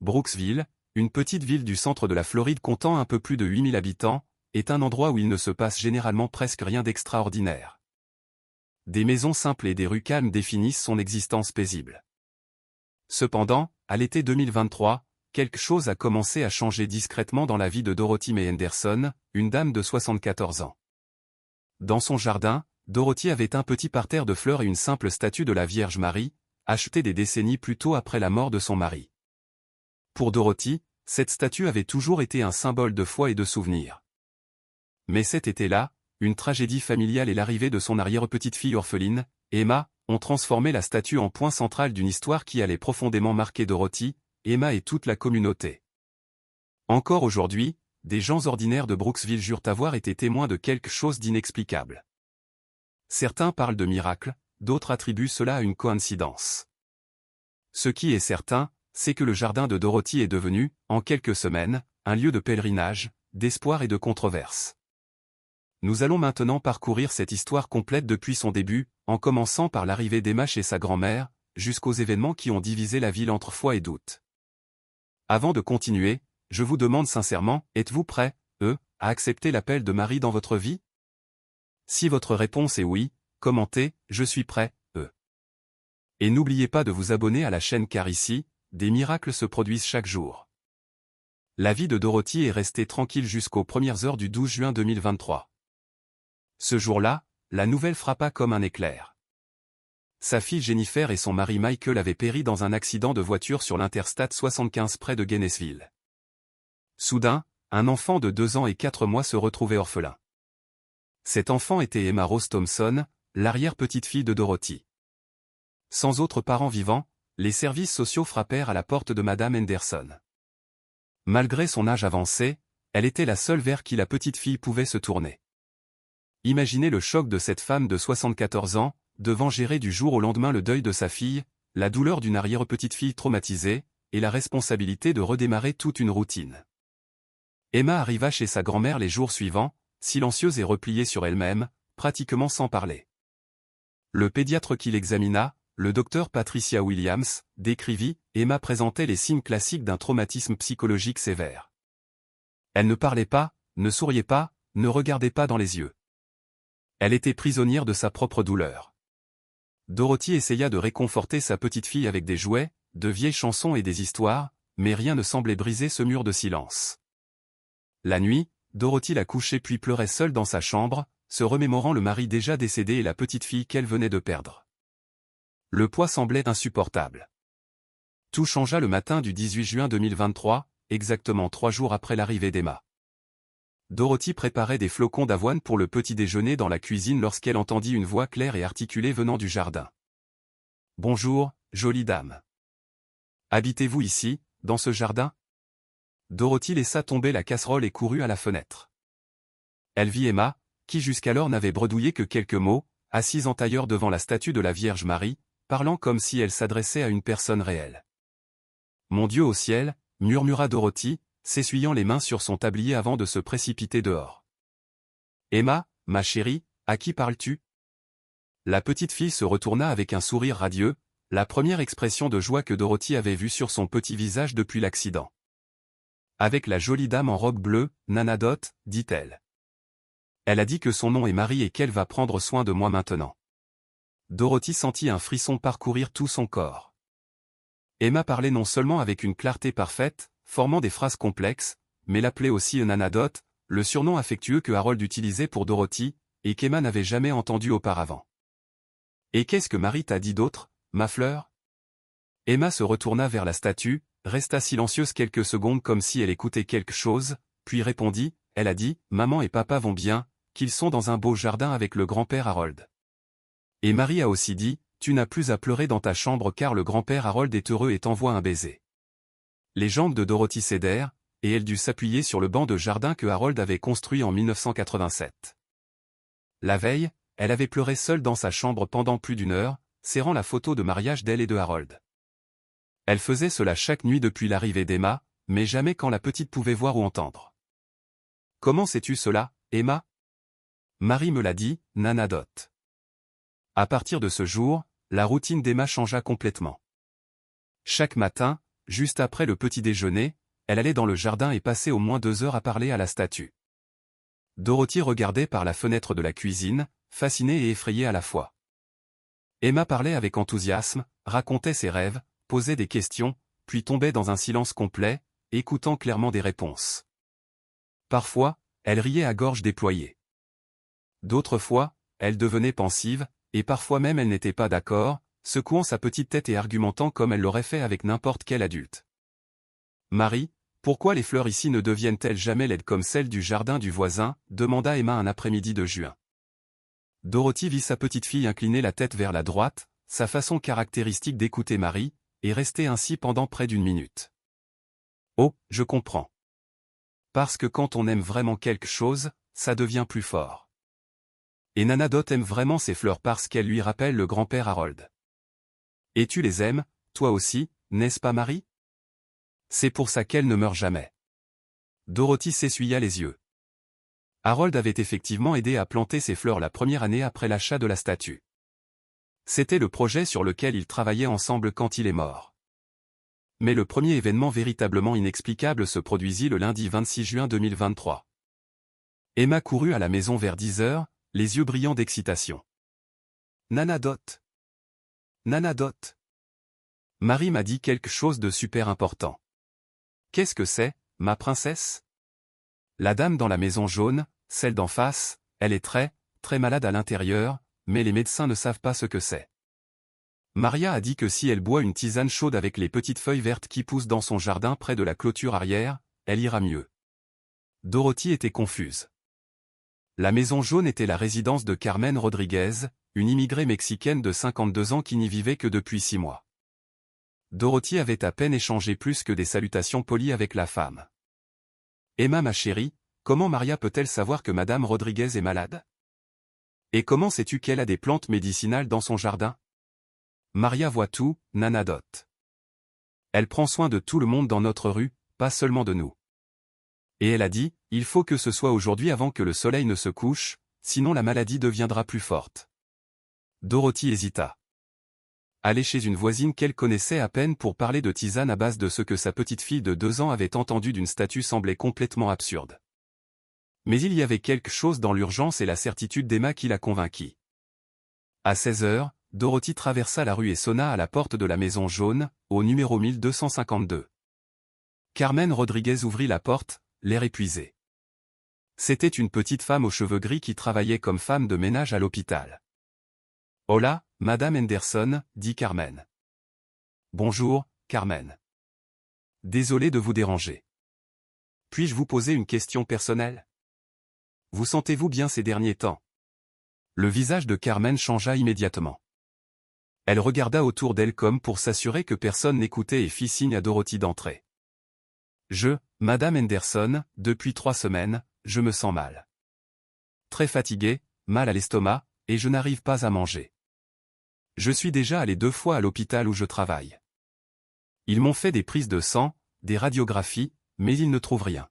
Brooksville, une petite ville du centre de la Floride comptant un peu plus de 8000 habitants, est un endroit où il ne se passe généralement presque rien d'extraordinaire. Des maisons simples et des rues calmes définissent son existence paisible. Cependant, à l'été 2023, quelque chose a commencé à changer discrètement dans la vie de Dorothy May Henderson, une dame de 74 ans. Dans son jardin, Dorothy avait un petit parterre de fleurs et une simple statue de la Vierge Marie, achetée des décennies plus tôt après la mort de son mari. Pour Dorothy, cette statue avait toujours été un symbole de foi et de souvenir. Mais cet été-là, une tragédie familiale et l'arrivée de son arrière-petite-fille orpheline, Emma, ont transformé la statue en point central d'une histoire qui allait profondément marquer Dorothy, Emma et toute la communauté. Encore aujourd'hui, des gens ordinaires de Brooksville jurent avoir été témoins de quelque chose d'inexplicable. Certains parlent de miracle, d'autres attribuent cela à une coïncidence. Ce qui est certain, c'est que le jardin de Dorothy est devenu, en quelques semaines, un lieu de pèlerinage, d'espoir et de controverse. Nous allons maintenant parcourir cette histoire complète depuis son début, en commençant par l'arrivée d'Emma chez sa grand-mère, jusqu'aux événements qui ont divisé la ville entre foi et doute. Avant de continuer, je vous demande sincèrement, êtes-vous prêts, à accepter l'appel de Marie dans votre vie? Si votre réponse est oui, commentez « Je suis prêt, Et n'oubliez pas de vous abonner à la chaîne car ici, des miracles se produisent chaque jour. La vie de Dorothy est restée tranquille jusqu'aux premières heures du 12 juin 2023. Ce jour-là, la nouvelle frappa comme un éclair. Sa fille Jennifer et son mari Michael avaient péri dans un accident de voiture sur l'Interstate 75 près de Gainesville. Soudain, un enfant de 2 ans et 4 mois se retrouvait orphelin. Cet enfant était Emma Rose Thompson, l'arrière-petite-fille de Dorothy. Sans autres parents vivants, les services sociaux frappèrent à la porte de Madame Henderson. Malgré son âge avancé, elle était la seule vers qui la petite fille pouvait se tourner. Imaginez le choc de cette femme de 74 ans, devant gérer du jour au lendemain le deuil de sa fille, la douleur d'une arrière-petite-fille traumatisée, et la responsabilité de redémarrer toute une routine. Emma arriva chez sa grand-mère les jours suivants, silencieuse et repliée sur elle-même, pratiquement sans parler. Le pédiatre qui l'examina, le docteur Patricia Williams, décrivit, Emma présentait les signes classiques d'un traumatisme psychologique sévère. Elle ne parlait pas, ne souriait pas, ne regardait pas dans les yeux. Elle était prisonnière de sa propre douleur. Dorothy essaya de réconforter sa petite fille avec des jouets, de vieilles chansons et des histoires, mais rien ne semblait briser ce mur de silence. La nuit, Dorothy la couchait puis pleurait seule dans sa chambre, se remémorant le mari déjà décédé et la petite fille qu'elle venait de perdre. Le poids semblait insupportable. Tout changea le matin du 18 juin 2023, exactement 3 jours après l'arrivée d'Emma. Dorothy préparait des flocons d'avoine pour le petit déjeuner dans la cuisine lorsqu'elle entendit une voix claire et articulée venant du jardin. « Bonjour, jolie dame. Habitez-vous ici, dans ce jardin ?» Dorothy laissa tomber la casserole et courut à la fenêtre. Elle vit Emma, qui jusqu'alors n'avait bredouillé que quelques mots, assise en tailleur devant la statue de la Vierge Marie, parlant comme si elle s'adressait à une personne réelle. « Mon Dieu au ciel !» murmura Dorothy, s'essuyant les mains sur son tablier avant de se précipiter dehors. « Emma, ma chérie, à qui parles-tu » La petite fille se retourna avec un sourire radieux, la première expression de joie que Dorothy avait vue sur son petit visage depuis l'accident. « Avec la jolie dame en robe bleue, Nanadot, dit-elle. Elle a dit que son nom est Marie et qu'elle va prendre soin de moi maintenant. » Dorothy sentit un frisson parcourir tout son corps. Emma parlait non seulement avec une clarté parfaite, formant des phrases complexes, mais l'appelait aussi Nanadot, le surnom affectueux que Harold utilisait pour Dorothy, et qu'Emma n'avait jamais entendu auparavant. « Et qu'est-ce que Marie t'a dit d'autre, ma fleur ?» Emma se retourna vers la statue, resta silencieuse quelques secondes comme si elle écoutait quelque chose, puis répondit, elle a dit, maman et papa vont bien, qu'ils sont dans un beau jardin avec le grand-père Harold. Et Marie a aussi dit, tu n'as plus à pleurer dans ta chambre car le grand-père Harold est heureux et t'envoie un baiser. Les jambes de Dorothy cédèrent, et elle dut s'appuyer sur le banc de jardin que Harold avait construit en 1987. La veille, elle avait pleuré seule dans sa chambre pendant plus d'1 heure, serrant la photo de mariage d'elle et de Harold. Elle faisait cela chaque nuit depuis l'arrivée d'Emma, mais jamais quand la petite pouvait voir ou entendre. « Comment sais-tu cela, Emma ?» Marie me l'a dit, Nanadot. À partir de ce jour, la routine d'Emma changea complètement. Chaque matin, juste après le petit déjeuner, elle allait dans le jardin et passait au moins 2 heures à parler à la statue. Dorothy regardait par la fenêtre de la cuisine, fascinée et effrayée à la fois. Emma parlait avec enthousiasme, racontait ses rêves, posait des questions, puis tombait dans un silence complet, écoutant clairement des réponses. Parfois, elle riait à gorge déployée. D'autres fois, elle devenait pensive, et parfois même elle n'était pas d'accord, secouant sa petite tête et argumentant comme elle l'aurait fait avec n'importe quel adulte. « Marie, pourquoi les fleurs ici ne deviennent-elles jamais laides comme celles du jardin du voisin ?» demanda Emma un après-midi de juin. Dorothy vit sa petite fille incliner la tête vers la droite, sa façon caractéristique d'écouter Marie, et rester ainsi pendant près d'1 minute. « Oh, je comprends. Parce que quand on aime vraiment quelque chose, ça devient plus fort. Et Nana Dot aime vraiment ces fleurs parce qu'elles lui rappellent le grand-père Harold. Et tu les aimes, toi aussi, n'est-ce pas Marie? C'est pour ça qu'elles ne meurent jamais. » Dorothy s'essuya les yeux. Harold avait effectivement aidé à planter ces fleurs la première année après l'achat de la statue. C'était le projet sur lequel ils travaillaient ensemble quand il est mort. Mais le premier événement véritablement inexplicable se produisit le lundi 26 juin 2023. Emma courut à la maison vers 10 heures, les yeux brillants d'excitation. « Nana Dot. Nana Dot. Marie m'a dit quelque chose de super important. »« Qu'est-ce que c'est, ma princesse ?» ?»« La dame dans la maison jaune, celle d'en face, elle est très, très malade à l'intérieur, mais les médecins ne savent pas ce que c'est. Maria a dit que si elle boit une tisane chaude avec les petites feuilles vertes qui poussent dans son jardin près de la clôture arrière, elle ira mieux. » Dorothy était confuse. La maison jaune était la résidence de Carmen Rodriguez, une immigrée mexicaine de 52 ans qui n'y vivait que depuis 6 mois. Dorothy avait à peine échangé plus que des salutations polies avec la femme. « Emma ma chérie, comment Maria peut-elle savoir que Madame Rodriguez est malade? Et comment sais-tu qu'elle a des plantes médicinales dans son jardin? Maria voit tout, Nana Dot. Elle prend soin de tout le monde dans notre rue, pas seulement de nous. Et elle a dit, il faut que ce soit aujourd'hui avant que le soleil ne se couche, sinon la maladie deviendra plus forte. » Dorothy hésita. Aller chez une voisine qu'elle connaissait à peine pour parler de tisane à base de ce que sa petite fille de 2 ans avait entendu d'une statue semblait complètement absurde. Mais il y avait quelque chose dans l'urgence et la certitude d'Emma qui la convainquit. À 16 heures, Dorothy traversa la rue et sonna à la porte de la maison jaune, au numéro 1252. Carmen Rodriguez ouvrit la porte, l'air épuisé. C'était une petite femme aux cheveux gris qui travaillait comme femme de ménage à l'hôpital. « Hola, Madame Henderson, » dit Carmen. « Bonjour, Carmen. Désolé de vous déranger. Puis-je vous poser une question personnelle? Vous sentez-vous bien ces derniers temps? » Le visage de Carmen changea immédiatement. Elle regarda autour d'elle comme pour s'assurer que personne n'écoutait et fit signe à Dorothy d'entrer. « Madame Henderson, depuis 3 semaines, je me sens mal. Très fatigué, mal à l'estomac, et je n'arrive pas à manger. Je suis déjà allé 2 fois à l'hôpital où je travaille. Ils m'ont fait des prises de sang, des radiographies, mais ils ne trouvent rien. »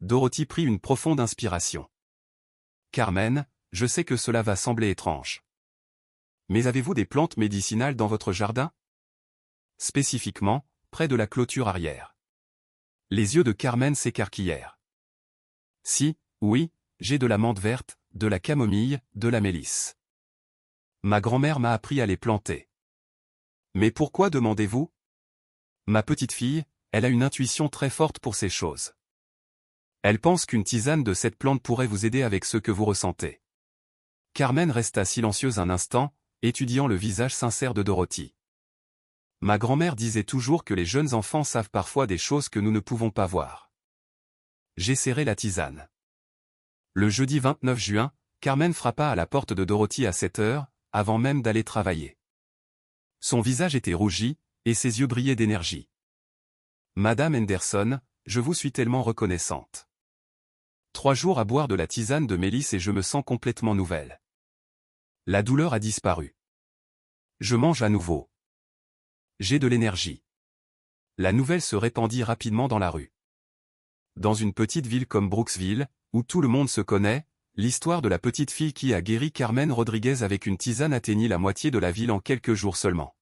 Dorothy prit une profonde inspiration. « Carmen, je sais que cela va sembler étrange. Mais avez-vous des plantes médicinales dans votre jardin? Spécifiquement, près de la clôture arrière. » Les yeux de Carmen s'écarquillèrent. « Si, oui, j'ai de la menthe verte, de la camomille, de la mélisse. Ma grand-mère m'a appris à les planter. »« Mais pourquoi demandez-vous? » ?»« Ma petite fille, elle a une intuition très forte pour ces choses. Elle pense qu'une tisane de cette plante pourrait vous aider avec ce que vous ressentez. » Carmen resta silencieuse un instant, étudiant le visage sincère de Dorothy. « Ma grand-mère disait toujours que les jeunes enfants savent parfois des choses que nous ne pouvons pas voir. » J'essaierai la tisane. Le jeudi 29 juin, Carmen frappa à la porte de Dorothy à 7 heures, avant même d'aller travailler. Son visage était rougi, et ses yeux brillaient d'énergie. « Madame Henderson, je vous suis tellement reconnaissante. 3 jours à boire de la tisane de mélisse et je me sens complètement nouvelle. La douleur a disparu. Je mange à nouveau. J'ai de l'énergie. » La nouvelle se répandit rapidement dans la rue. Dans une petite ville comme Brooksville, où tout le monde se connaît, l'histoire de la petite fille qui a guéri Carmen Rodriguez avec une tisane atteignit la moitié de la ville en quelques jours seulement.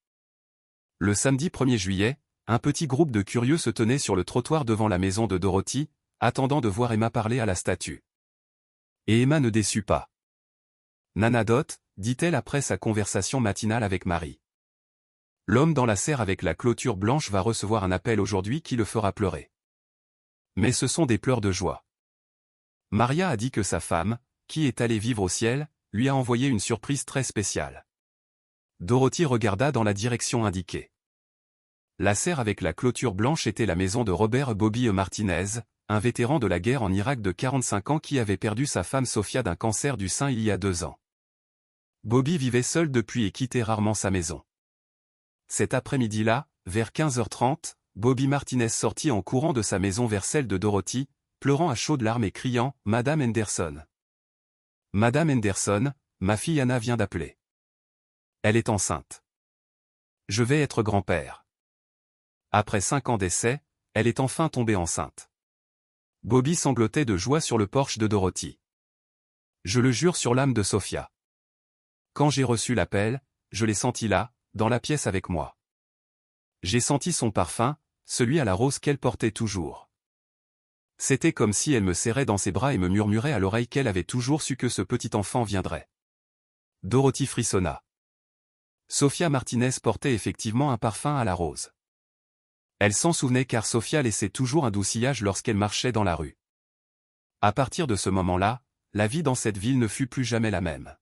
Le samedi 1er juillet, un petit groupe de curieux se tenait sur le trottoir devant la maison de Dorothy, attendant de voir Emma parler à la statue. Et Emma ne déçut pas. « Nana Dot », dit-elle après sa conversation matinale avec Marie. « L'homme dans la serre avec la clôture blanche va recevoir un appel aujourd'hui qui le fera pleurer. » Mais ce sont des pleurs de joie. Maria a dit que sa femme, qui est allée vivre au ciel, lui a envoyé une surprise très spéciale. Dorothy regarda dans la direction indiquée. La serre avec la clôture blanche était la maison de Robert Bobby Martinez, un vétéran de la guerre en Irak de 45 ans qui avait perdu sa femme Sophia d'un cancer du sein il y a 2 ans. Bobby vivait seul depuis et quittait rarement sa maison. Cet après-midi-là, vers 15h30, Bobby Martinez sortit en courant de sa maison vers celle de Dorothy, pleurant à chaudes larmes et criant « Madame Henderson !»« Madame Henderson, ma fille Anna vient d'appeler. Elle est enceinte. Je vais être grand-père. » Après 5 ans d'essai, elle est enfin tombée enceinte. Bobby sanglotait de joie sur le porche de Dorothy. « Je le jure sur l'âme de Sophia. Quand j'ai reçu l'appel, je l'ai senti là, dans la pièce avec moi. J'ai senti son parfum, celui à la rose qu'elle portait toujours. C'était comme si elle me serrait dans ses bras et me murmurait à l'oreille qu'elle avait toujours su que ce petit enfant viendrait. » Dorothy frissonna. Sophia Martinez portait effectivement un parfum à la rose. Elle s'en souvenait car Sophia laissait toujours un doux sillage lorsqu'elle marchait dans la rue. À partir de ce moment-là, la vie dans cette ville ne fut plus jamais la même.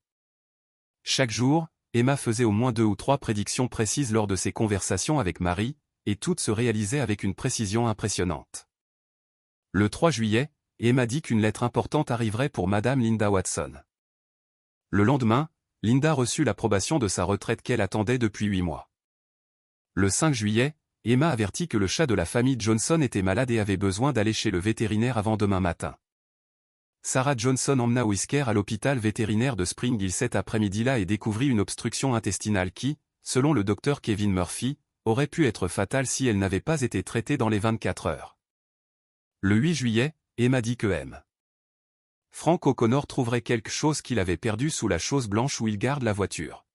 Chaque jour, Emma faisait au moins 2 ou 3 prédictions précises lors de ses conversations avec Marie, et toutes se réalisaient avec une précision impressionnante. Le 3 juillet, Emma dit qu'une lettre importante arriverait pour Madame Linda Watson. Le lendemain, Linda reçut l'approbation de sa retraite qu'elle attendait depuis 8 mois. Le 5 juillet, Emma avertit que le chat de la famille Johnson était malade et avait besoin d'aller chez le vétérinaire avant demain matin. Sarah Johnson emmena Whisker à l'hôpital vétérinaire de Spring Hill cet après-midi-là et découvrit une obstruction intestinale qui, selon le docteur Kevin Murphy, aurait pu être fatale si elle n'avait pas été traitée dans les 24 heures. Le 8 juillet, Emma dit que M. Frank O'Connor trouverait quelque chose qu'il avait perdu sous la chose blanche où il garde la voiture.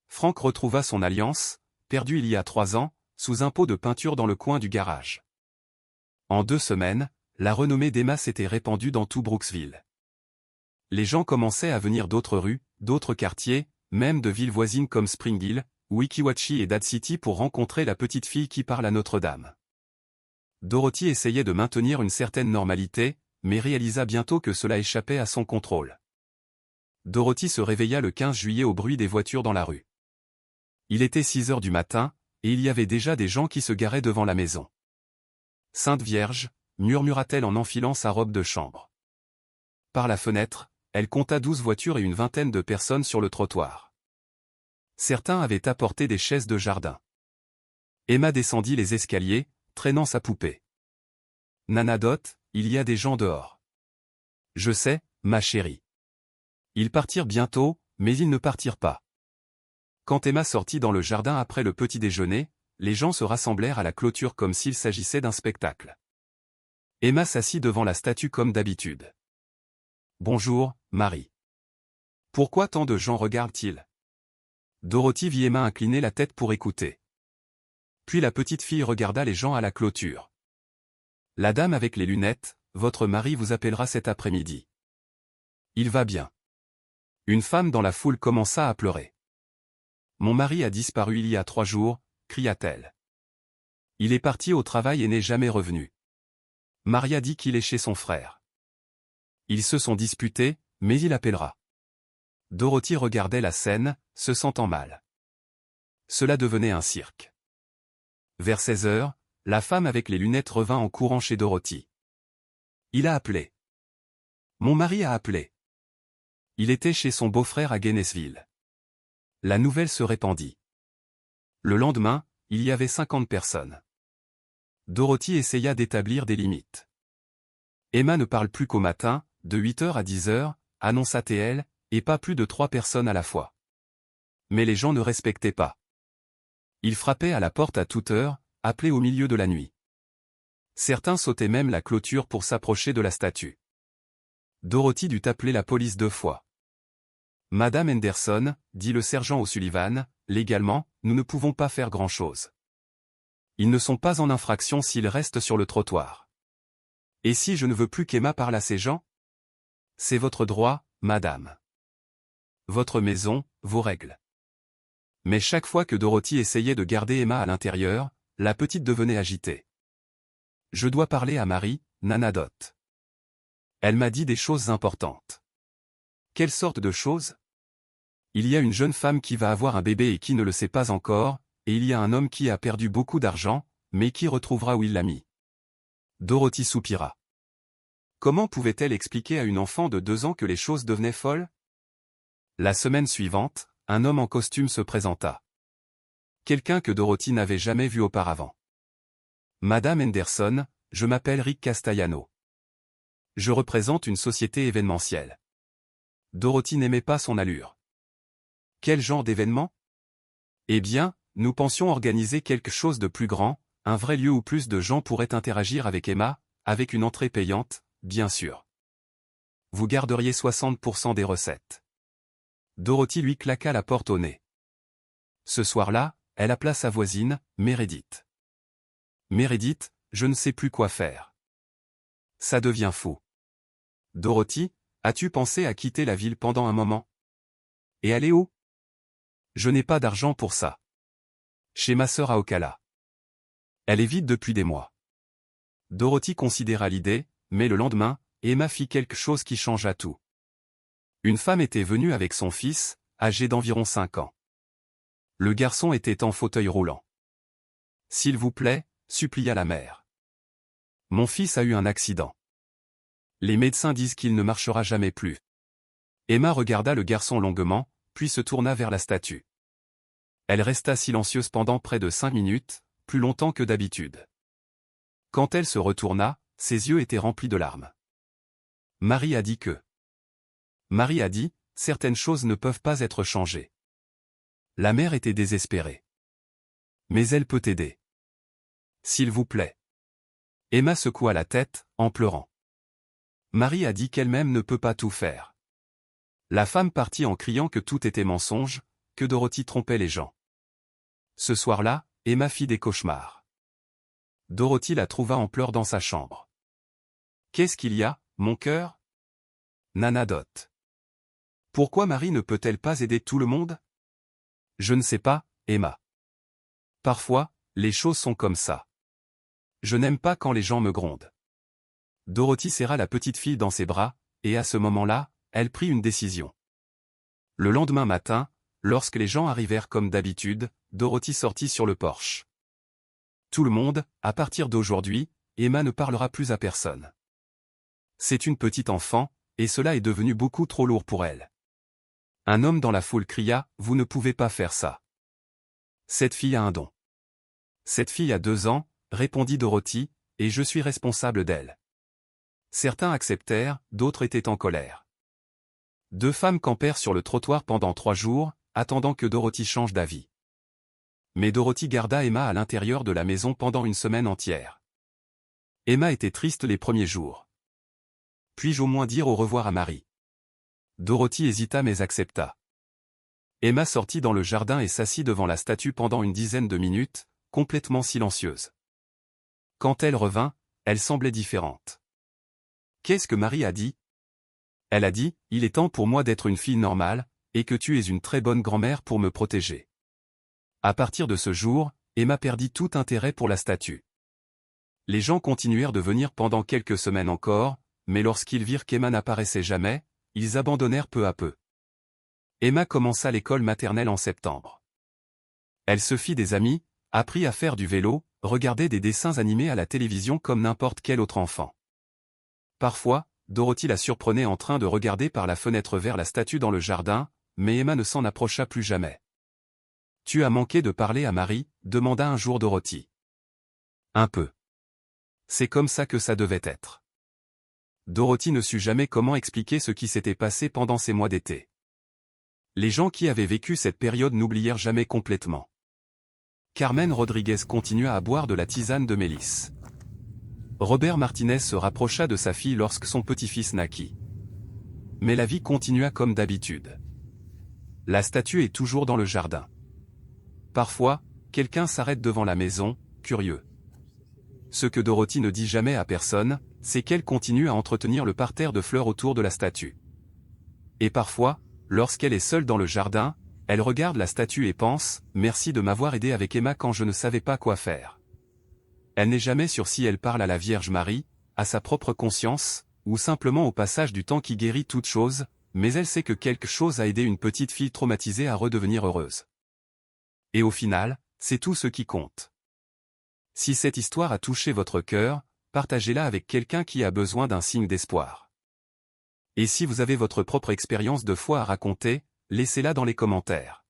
Frank retrouva son alliance, perdue il y a 3 ans, sous un pot de peinture dans le coin du garage. En 2 semaines, la renommée d'Emma s'était répandue dans tout Brooksville. Les gens commençaient à venir d'autres rues, d'autres quartiers, même de villes voisines comme Spring Hill, Weeki et Dade City pour rencontrer la petite fille qui parle à Notre-Dame. Dorothy essayait de maintenir une certaine normalité, mais réalisa bientôt que cela échappait à son contrôle. Dorothy se réveilla le 15 juillet au bruit des voitures dans la rue. Il était 6 heures du matin, et il y avait déjà des gens qui se garaient devant la maison. « Sainte Vierge », murmura-t-elle en enfilant sa robe de chambre. Par la fenêtre, elle compta 12 voitures et une vingtaine de personnes sur le trottoir. Certains avaient apporté des chaises de jardin. Emma descendit les escaliers, traînant sa poupée. « Nana Dot, il y a des gens dehors. »« Je sais, ma chérie. » Ils partirent bientôt, mais ils ne partirent pas. Quand Emma sortit dans le jardin après le petit déjeuner, les gens se rassemblèrent à la clôture comme s'il s'agissait d'un spectacle. Emma s'assit devant la statue comme d'habitude. « Bonjour, Marie. Pourquoi tant de gens regardent-ils » Dorothy vit Emma incliner la tête pour écouter. Puis la petite fille regarda les gens à la clôture. « La dame avec les lunettes, votre mari vous appellera cet après-midi. Il va bien. » Une femme dans la foule commença à pleurer. « Mon mari a disparu il y a 3 jours, cria-t-elle. Il est parti au travail et n'est jamais revenu. Maria dit qu'il est chez son frère. Ils se sont disputés, mais il appellera. » Dorothy regardait la scène, se sentant mal. Cela devenait un cirque. Vers 16 heures, la femme avec les lunettes revint en courant chez Dorothy. « Il a appelé. Mon mari a appelé. Il était chez son beau-frère à Gainesville. » La nouvelle se répandit. Le lendemain, il y avait 50 personnes. Dorothy essaya d'établir des limites. « Emma ne parle plus qu'au matin, de 8h à 10h, annonça-t-elle, et pas plus de 3 personnes à la fois. » Mais les gens ne respectaient pas. Ils frappaient à la porte à toute heure, appelaient au milieu de la nuit. Certains sautaient même la clôture pour s'approcher de la statue. Dorothy dut appeler la police 2 fois. « Madame Henderson, dit le sergent O'Sullivan, légalement, nous ne pouvons pas faire grand-chose. Ils ne sont pas en infraction s'ils restent sur le trottoir. Et si je ne veux plus qu'Emma parle à ces gens? C'est votre droit, madame. Votre maison, vos règles. Mais chaque fois que Dorothy essayait de garder Emma à l'intérieur, la petite devenait agitée. Je dois parler à Marie, Nana Dot. Elle m'a dit des choses importantes. Quelle sorte de choses? Il y a une jeune femme qui va avoir un bébé et qui ne le sait pas encore, et il y a un homme qui a perdu beaucoup d'argent, mais qui retrouvera où il l'a mis. Dorothy soupira. Comment pouvait-elle expliquer à une enfant de 2 ans que les choses devenaient folles? La semaine suivante, un homme en costume se présenta. Quelqu'un que Dorothy n'avait jamais vu auparavant. Madame Henderson, je m'appelle Rick Castellano. Je représente une société événementielle. Dorothy n'aimait pas son allure. Quel genre d'événement? Eh bien, nous pensions organiser quelque chose de plus grand, un vrai lieu où plus de gens pourraient interagir avec Emma, avec une entrée payante, bien sûr. Vous garderiez 60% des recettes. Dorothy lui claqua la porte au nez. Ce soir-là, elle appela sa voisine, Meredith. Meredith, je ne sais plus quoi faire. Ça devient fou. Dorothy, as-tu pensé à quitter la ville pendant un moment? Et aller où? Je n'ai pas d'argent pour ça. Chez ma sœur à Ocala. Elle est vide depuis des mois. Dorothy considéra l'idée, mais le lendemain, Emma fit quelque chose qui changea tout. Une femme était venue avec son fils, âgé d'environ 5 ans. Le garçon était en fauteuil roulant. S'il vous plaît, supplia la mère. Mon fils a eu un accident. Les médecins disent qu'il ne marchera jamais plus. Emma regarda le garçon longuement, puis se tourna vers la statue. Elle resta silencieuse pendant près de 5 minutes, plus longtemps que d'habitude. Quand elle se retourna, ses yeux étaient remplis de larmes. Marie a dit que. Marie a dit, certaines choses ne peuvent pas être changées. La mère était désespérée. Mais elle peut t'aider. S'il vous plaît. Emma secoua la tête, en pleurant. Marie a dit qu'elle-même ne peut pas tout faire. La femme partit en criant que tout était mensonge, que Dorothy trompait les gens. Ce soir-là, Emma fit des cauchemars. Dorothy la trouva en pleurs dans sa chambre. Qu'est-ce qu'il y a, mon cœur? Nana Dot. Pourquoi Marie ne peut-elle pas aider tout le monde? Je ne sais pas, Emma. Parfois, les choses sont comme ça. Je n'aime pas quand les gens me grondent. Dorothy serra la petite fille dans ses bras, et à ce moment-là, elle prit une décision. Le lendemain matin, lorsque les gens arrivèrent comme d'habitude, Dorothy sortit sur le porche. Tout le monde, à partir d'aujourd'hui, Emma ne parlera plus à personne. C'est une petite enfant, et cela est devenu beaucoup trop lourd pour elle. Un homme dans la foule cria, vous ne pouvez pas faire ça. Cette fille a un don. Cette fille a 2 ans, répondit Dorothy, et je suis responsable d'elle. Certains acceptèrent, d'autres étaient en colère. 2 femmes campèrent sur le trottoir pendant 3 jours, attendant que Dorothy change d'avis. Mais Dorothy garda Emma à l'intérieur de la maison pendant une semaine entière. Emma était triste les premiers jours. Puis-je au moins dire au revoir à Marie? Dorothy hésita mais accepta. Emma sortit dans le jardin et s'assit devant la statue pendant une dizaine de minutes, complètement silencieuse. Quand elle revint, elle semblait différente. Qu'est-ce que Marie a dit? Elle a dit, il est temps pour moi d'être une fille normale, et que tu es une très bonne grand-mère pour me protéger. À partir de ce jour, Emma perdit tout intérêt pour la statue. Les gens continuèrent de venir pendant quelques semaines encore, mais lorsqu'ils virent qu'Emma n'apparaissait jamais, ils abandonnèrent peu à peu. Emma commença l'école maternelle en septembre. Elle se fit des amis, apprit à faire du vélo, regardait des dessins animés à la télévision comme n'importe quel autre enfant. Parfois, Dorothy la surprenait en train de regarder par la fenêtre vers la statue dans le jardin, mais Emma ne s'en approcha plus jamais. « Tu as manqué de parler à Marie ?» demanda un jour Dorothy. « Un peu. C'est comme ça que ça devait être. » Dorothy ne sut jamais comment expliquer ce qui s'était passé pendant ces mois d'été. Les gens qui avaient vécu cette période n'oublièrent jamais complètement. Carmen Rodriguez continua à boire de la tisane de mélisse. Robert Martinez se rapprocha de sa fille lorsque son petit-fils naquit. Mais la vie continua comme d'habitude. La statue est toujours dans le jardin. Parfois, quelqu'un s'arrête devant la maison, curieux. Ce que Dorothy ne dit jamais à personne, c'est qu'elle continue à entretenir le parterre de fleurs autour de la statue. Et parfois, lorsqu'elle est seule dans le jardin, elle regarde la statue et pense « Merci de m'avoir aidé avec Emma quand je ne savais pas quoi faire ». Elle n'est jamais sûre si elle parle à la Vierge Marie, à sa propre conscience, ou simplement au passage du temps qui guérit toute chose, mais elle sait que quelque chose a aidé une petite fille traumatisée à redevenir heureuse. Et au final, c'est tout ce qui compte. Si cette histoire a touché votre cœur, partagez-la avec quelqu'un qui a besoin d'un signe d'espoir. Et si vous avez votre propre expérience de foi à raconter, laissez-la dans les commentaires.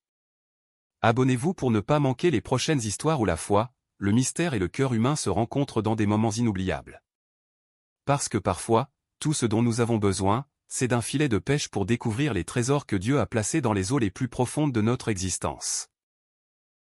Abonnez-vous pour ne pas manquer les prochaines histoires où la foi, le mystère et le cœur humain se rencontrent dans des moments inoubliables. Parce que parfois, tout ce dont nous avons besoin, c'est d'un filet de pêche pour découvrir les trésors que Dieu a placés dans les eaux les plus profondes de notre existence.